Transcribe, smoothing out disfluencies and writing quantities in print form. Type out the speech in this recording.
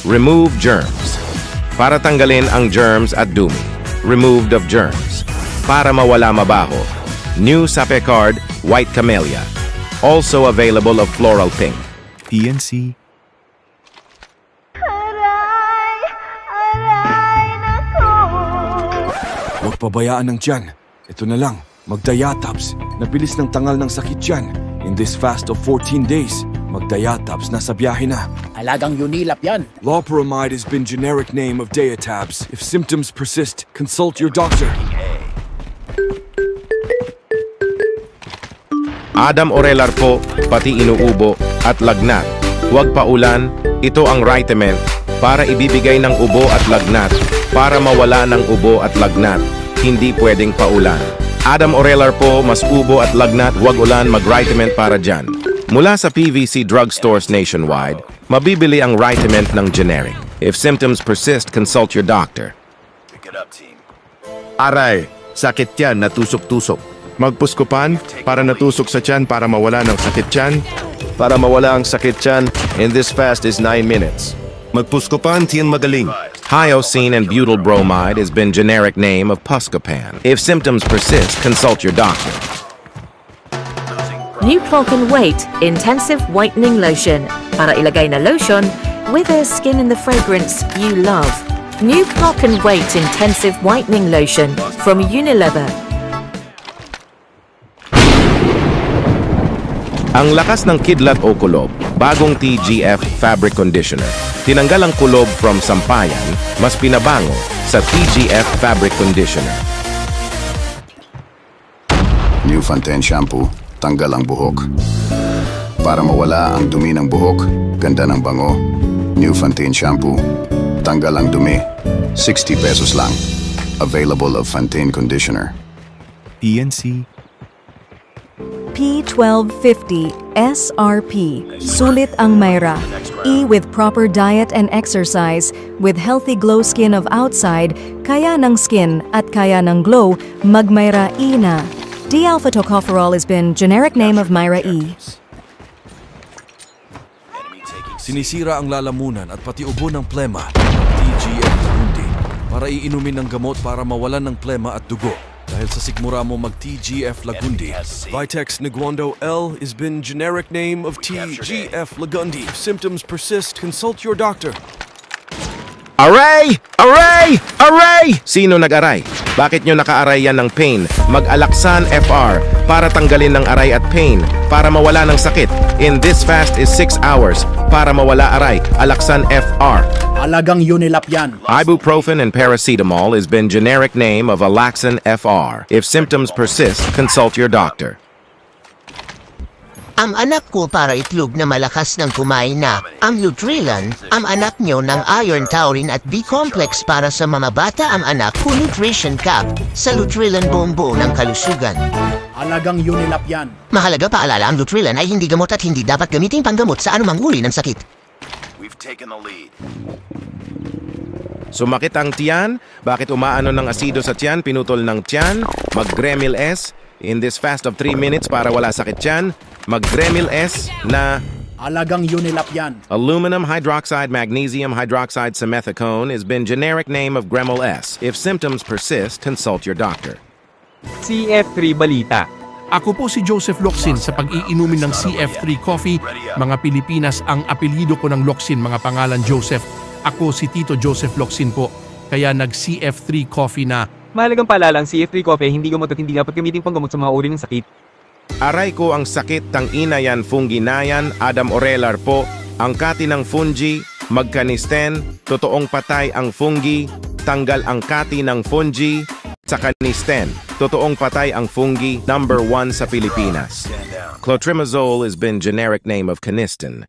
Remove germs. Para tanggalin ang germs at dumi. Removed of germs. Para mawala mabaho. New Sapecard White Camellia. Also available of floral pink. PNC. Huwag pabayaan ng tiyan. Ito na lang, Magdiatabs. Nabilis ng tangal ng sakit tiyan. In this fast of 14 days, Magdiatabs nasa biyahe na. Alagang Unilap yan. Loperamide has been generic name of Diatabs. If symptoms persist, consult your doctor. Adam Orelar po, pati inuubo at lagnat. Huwag paulan, ito ang Ritemen para ibibigay ng ubo at lagnat. Para mawala ng ubo at lagnat, hindi pwedeng paulan. Adam Orelar po, mas ubo at lagnat, huwag ulan, mag-Ritemen para dyan. Mula sa PVC drugstores nationwide, mabibili ang Ritemen ng generic. If symptoms persist, consult your doctor. Pick it up, team. Aray, sakit yan, natusok-tusok. Magpuskupan para natusok sa tiyan para mawala ng sakit tiyan. Para mawala ang sakit tiyan, in this fast is 9 minutes. Magpuskupan, tiyan magaling. Hyoscine and butyl bromide has been generic name of Buscopan. If symptoms persist, consult your doctor. New Clock and Wait Intensive Whitening Lotion. Para ilagay na lotion with a skin in the fragrance you love. New Clock and Wait Intensive Whitening Lotion from Unilever. Ang lakas ng kidlat o kulob, bagong TGF Fabric Conditioner. Tinanggal ang kulob from sampayan, mas pinabango sa TGF Fabric Conditioner. New Fontaine Shampoo, tanggal ang buhok. Para mawala ang dumi ng buhok, ganda ng bango. New Fontaine Shampoo, tanggal ang dumi. 60 pesos lang. Available of Fontaine Conditioner. PNC. P1250 SRP. Sulit ang Myra. E with proper diet and exercise, with healthy glow skin of outside, kaya ng skin at kaya ng glow, mag-Myra E na. D-alpha tocopherol has been generic name of Myra E. Sinisira ang lalamunan at pati ubo ng plema. TGF Lagundi. Para iinumin ng gamot para mawalan ng plema at dugo. Dahil sa sigmura mo mag-TGF Lagundi. Vitex Neguando L has been generic name of TGF Lagundi. If symptoms persist, consult your doctor. Aray! Aray! Aray! Sino nag-aray? Bakit nyo naka-aray yan ng pain? Mag-Alaxan FR para tanggalin ng aray at pain, para mawala ng sakit. In this fast is 6 hours para mawala aray. Alaxan FR. Alagang Unilap yan. Ibuprofen and paracetamol has been generic name of Alaxan FR. If symptoms persist, consult your doctor. Ang anak ko para itlog na malakas ng kumain na. Ang Nutrilan, ang anak nyo ng iron, taurine at B-complex para sa mga bata. Ang anak ko Nutrition Cup sa Nutrilan buong-buo ng kalusugan. Alagang Unilap yan. Mahalaga paalala, ang Nutrilan ay hindi gamot at hindi dapat gamitin panggamot sa anumang uri ng sakit. We've taken the lead. Sumakit ang tiyan? Bakit umaano ng asido sa tiyan? Pinutol ng tiyan? Mag-Gremil S. In this fast of 3 minutes para wala sakit tiyan. Mag-Gremil S na Alagang Unilap yan. aluminum hydroxide magnesium hydroxide simethicone has been generic name of Gremil S. If symptoms persist, consult your doctor. CF3 Balita. Ako po si Joseph Locsin sa pag-iinumin ng CF3 Coffee. Mga Pilipinas, ang apelyido ko ng Locsin, mga pangalan Joseph. Ako si Tito Joseph Locsin po, kaya nag-CF3 Coffee na. Mahalagang paalala, ang CF3 Coffee hindi gamot at hindi dapat gamitin panggamot sa mga uri ng sakit. Aray ko ang sakit, tang ina yan, fungi na yan, Adam Orelar po. Ang kati ng fungi, magkanisten, totoong patay ang fungi, tanggal ang kati ng fungi, sa kanisten, totoong patay ang fungi, #1 sa Pilipinas. Clotrimazole has been generic name of canistin.